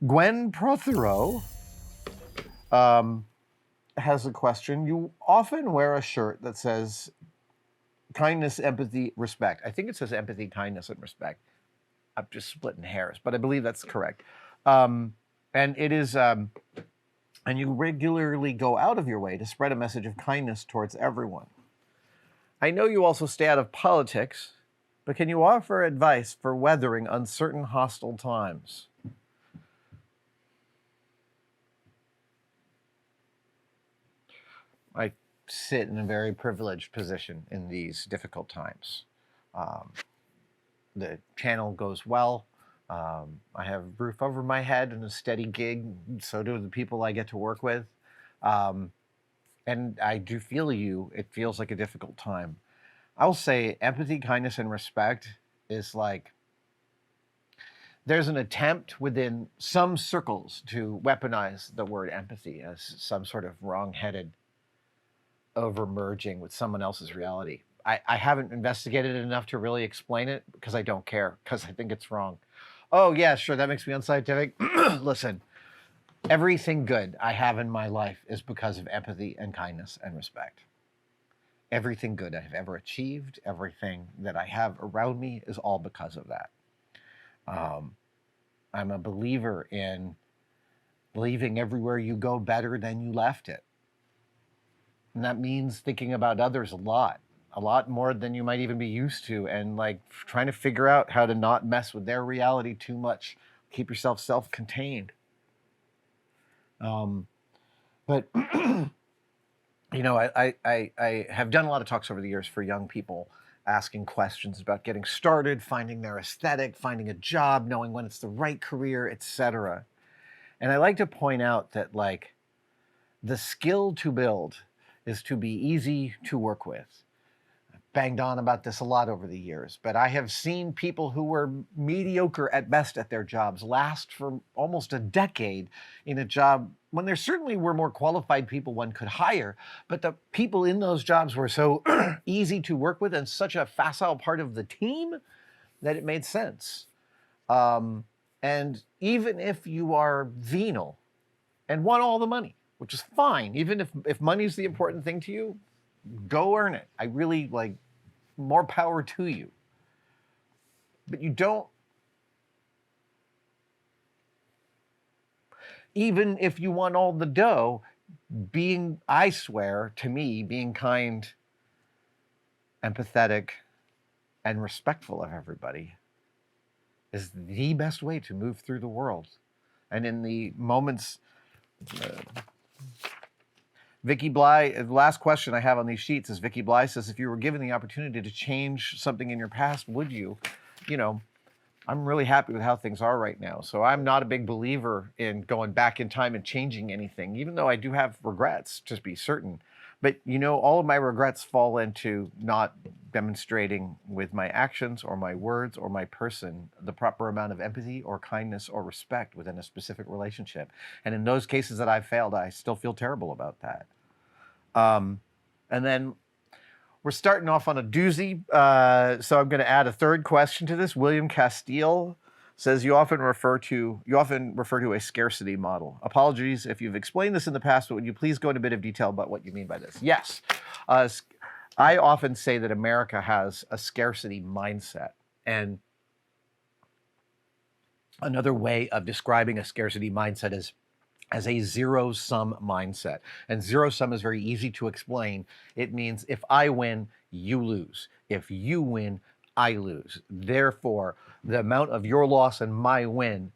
Gwen Protheroe has a question. You often wear a shirt that says kindness, empathy, respect. I think it says empathy, kindness, and respect. I'm just splitting hairs, but I believe that's correct. And it is, and you regularly go out of your way to spread a message of kindness towards everyone. I know you also stay out of politics, but can you offer advice for weathering uncertain, hostile times? I sit in a very privileged position in these difficult times. The channel goes well. I have a roof over my head and a steady gig. So do the people I get to work with. And I do feel you. It feels like a difficult time. I'll say empathy, kindness, and respect is like, there's an attempt within some circles to weaponize the word empathy as some sort of wrong-headed over-merging with someone else's reality. I haven't investigated it enough to really explain it because I don't care, because I think it's wrong. Oh, yeah, sure, that makes me unscientific. Listen, everything good I have in my life is because of empathy and kindness and respect. Everything good I've ever achieved, everything that I have around me is all because of that. I'm a believer in leaving everywhere you go better than you left it. And that means thinking about others a lot more than you might even be used to, and like trying to figure out how to not mess with their reality too much. Keep yourself self-contained. But you know, I have done a lot of talks over the years for young people, asking questions about getting started, finding their aesthetic, finding a job, knowing when it's the right career, etc. And I like to point out that like the skill to build is to be easy to work with. I've banged on about this a lot over the years, but I have seen people who were mediocre at best at their jobs last for almost a decade in a job when there certainly were more qualified people one could hire, but the people in those jobs were so easy to work with and such a facile part of the team that it made sense. And even if you are venal and want all the money, which is fine, even if money is the important thing to you, go earn it. I really like, more power to you. But you don't, even if you want all the dough, I swear to me, being kind, empathetic, and respectful of everybody is the best way to move through the world. And in the moments, Vickie Bligh, the last question I have on these sheets is Vickie Bligh says, if you were given the opportunity to change something in your past, would you? You know, I'm really happy with how things are right now. So I'm not a big believer in going back in time and changing anything, even though I do have regrets, just be certain. But, you know, all of my regrets fall into not demonstrating with my actions or my words or my person the proper amount of empathy or kindness or respect within a specific relationship. And in those cases that I've failed, I still feel terrible about that. And then we're starting off on a doozy. So I'm going to add a third question to this. William Castille says, you often refer to a scarcity model. Apologies if you've explained this in the past, but would you please go into a bit of detail about what you mean by this? Yes. I often say that America has a scarcity mindset. And another way of describing a scarcity mindset is as a zero-sum mindset. And zero-sum is very easy to explain. It means if I win, you lose. If you win, I lose. Therefore, the amount of your loss and my win,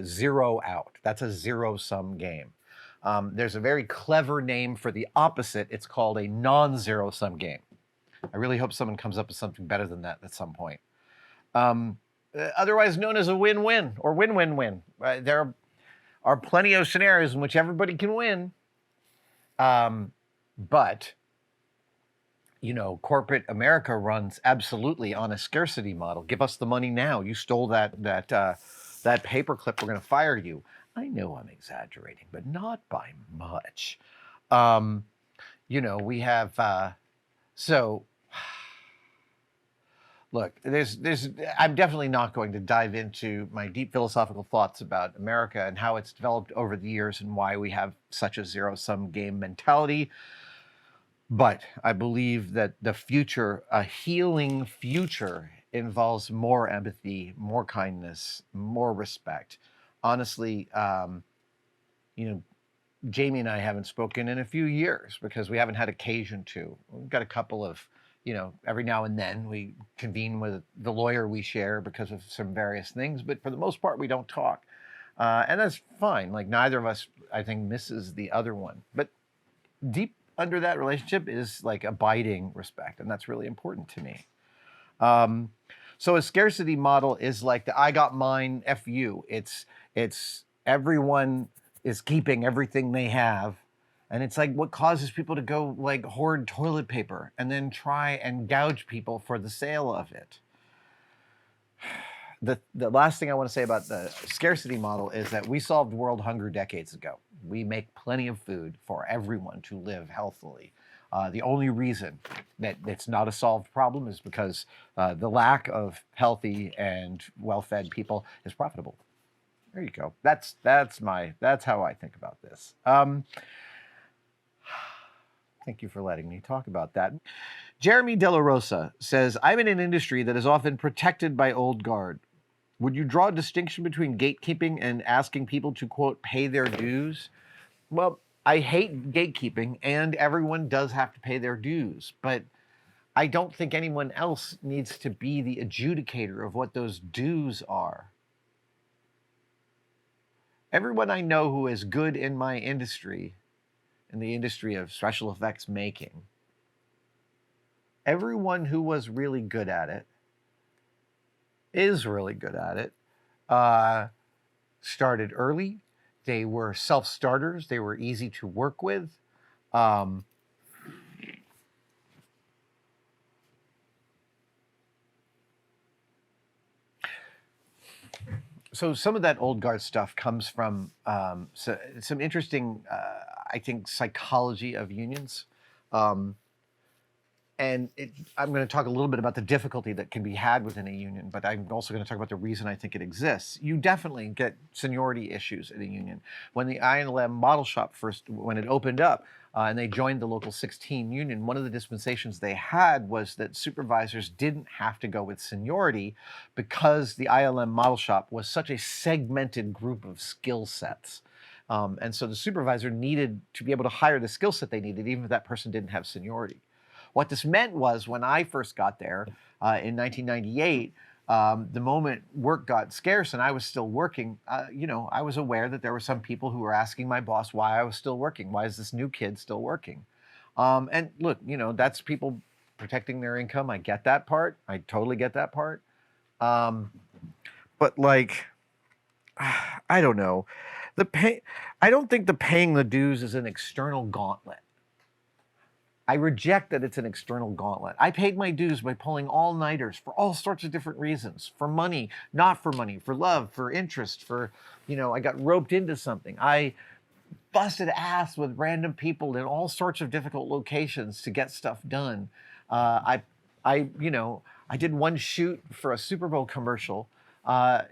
zero out. That's a zero-sum game. There's a very clever name for the opposite. It's called a non-zero-sum game. I really hope someone comes up with something better than that at some point. Otherwise known as a win-win or win-win-win. There are plenty of scenarios in which everybody can win. But, you know, corporate America runs absolutely on a scarcity model. Give us the money now. You stole that paperclip, we're going to fire you. I know I'm exaggerating, but not by much. You know, we have, so Look, I'm definitely not going to dive into my deep philosophical thoughts about America and how it's developed over the years and why we have such a zero-sum game mentality. But I believe that the future, a healing future, involves more empathy, more kindness, more respect. Honestly, you know, Jamie and I haven't spoken in a few years because we haven't had occasion to. We've got a couple of, every now and then we convene with the lawyer we share because of some various things, but for the most part, we don't talk. And that's fine. Like, neither of us, I think, misses the other one. But deep under that relationship is like abiding respect, and that's really important to me. So a scarcity model is like the I got mine, F you. It's everyone is keeping everything they have. And it's like what causes people to go like hoard toilet paper and then try and gouge people for the sale of it. The last thing I want to say about the scarcity model is that we solved world hunger decades ago. We make plenty of food for everyone to live healthily. The only reason that it's not a solved problem is because the lack of healthy and well-fed people is profitable. There you go. That's how I think about this. Thank you for letting me talk about that. Jeremy Dellarosa says, I'm in an industry that is often protected by old guard. Would you draw a distinction between gatekeeping and asking people to, quote, pay their dues? Well, I hate gatekeeping, and everyone does have to pay their dues, but I don't think anyone else needs to be the adjudicator of what those dues are. Everyone I know who is good in my industry, in the industry of special effects making, everyone who was really good at it, is really good at it, started early. They were self-starters. They were easy to work with. So some of that old guard stuff comes from some interesting, I think, psychology of unions. And I'm going to talk a little bit about the difficulty that can be had within a union, but I'm also going to talk about the reason I think it exists. You definitely get seniority issues in a union. When the ILM model shop when it opened up and they joined the local 16 union, one of the dispensations they had was that supervisors didn't have to go with seniority because the ILM model shop was such a segmented group of skill sets. And so the supervisor needed to be able to hire the skill set they needed, even if that person didn't have seniority. What this meant was when I first got there in 1998, the moment work got scarce and I was still working, I was aware that there were some people who were asking my boss why I was still working. Why is this new kid still working? And look, that's people protecting their income. I get that part. I totally get that part. But like, I don't know. I don't think the paying the dues is an external gauntlet. I reject that it's an external gauntlet. I paid my dues by pulling all-nighters for all sorts of different reasons. For money, not for money, for love, for interest, I got roped into something. I busted ass with random people in all sorts of difficult locations to get stuff done. I did one shoot for a Super Bowl commercial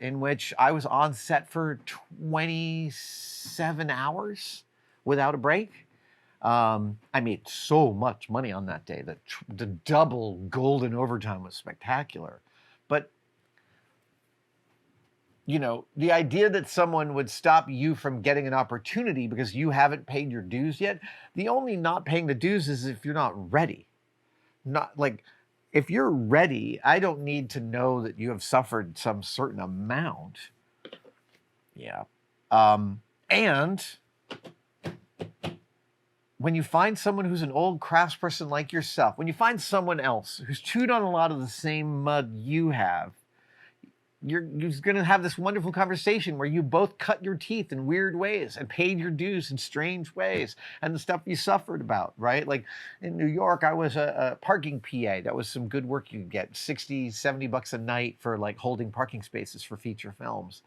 in which I was on set for 27 hours without a break. I made so much money on that day that the double golden overtime was spectacular. But, the idea that someone would stop you from getting an opportunity because you haven't paid your dues yet, the only not paying the dues is if you're not ready. Not like, if you're ready, I don't need to know that you have suffered some certain amount. Yeah. And when you find someone who's an old craftsperson like yourself, when you find someone else who's chewed on a lot of the same mud you have, you're going to have this wonderful conversation where you both cut your teeth in weird ways and paid your dues in strange ways and the stuff you suffered about, right? Like in New York, I was a parking PA. That was some good work you could get, 60, 70 bucks a night for like holding parking spaces for feature films.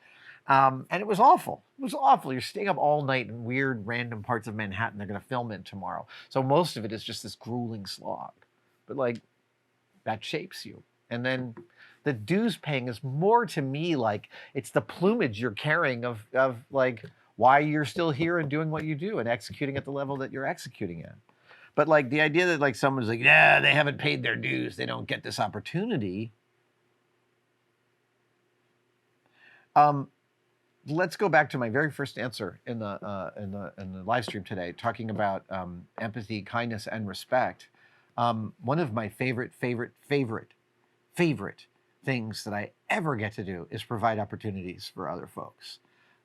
And it was awful. It was awful. You're staying up all night in weird, random parts of Manhattan they're going to film in tomorrow. So most of it is just this grueling slog. But like, that shapes you. And then the dues paying is more to me like it's the plumage you're carrying of like why you're still here and doing what you do and executing at the level that you're executing at. But like the idea that like someone's like, yeah, they haven't paid their dues, they don't get this opportunity. Let's go back to my very first answer in the live stream today, talking about empathy, kindness, and respect. One of my favorite things that I ever get to do is provide opportunities for other folks.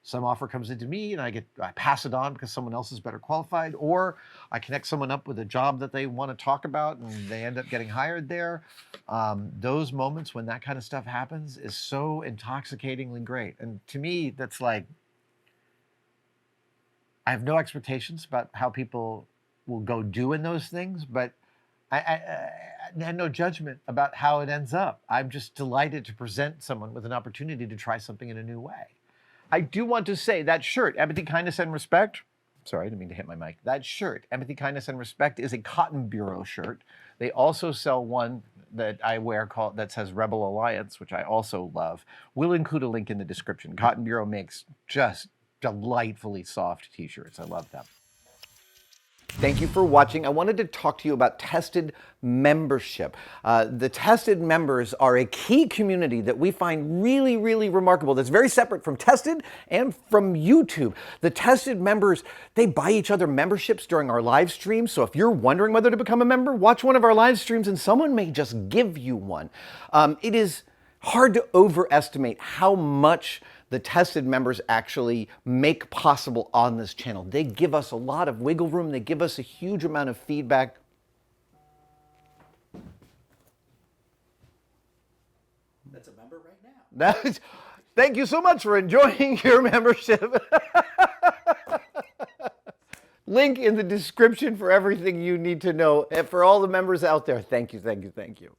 Some offer comes into me and I pass it on because someone else is better qualified, or I connect someone up with a job that they want to talk about and they end up getting hired there. Those moments when that kind of stuff happens is so intoxicatingly great. And to me, that's like, I have no expectations about how people will go do in those things, but I had no judgment about how it ends up. I'm just delighted to present someone with an opportunity to try something in a new way. I do want to say that shirt, Empathy, Kindness, and Respect. Sorry, I didn't mean to hit my mic. That shirt, Empathy, Kindness, and Respect, is a Cotton Bureau shirt. They also sell one that I wear that says Rebel Alliance, which I also love. We'll include a link in the description. Cotton Bureau makes just delightfully soft t-shirts. I love them. Thank you for watching. I wanted to talk to you about Tested membership. The Tested members are a key community that we find really, really remarkable. That's very separate from Tested and from YouTube. The Tested members, they buy each other memberships during our live streams. So if you're wondering whether to become a member, watch one of our live streams and someone may just give you one. It is hard to overestimate how much the Tested members actually make possible on this channel. They give us a lot of wiggle room. They give us a huge amount of feedback. That's a member right now. Thank you so much for enjoying your membership. Link in the description for everything you need to know. And for all the members out there, thank you, thank you, thank you.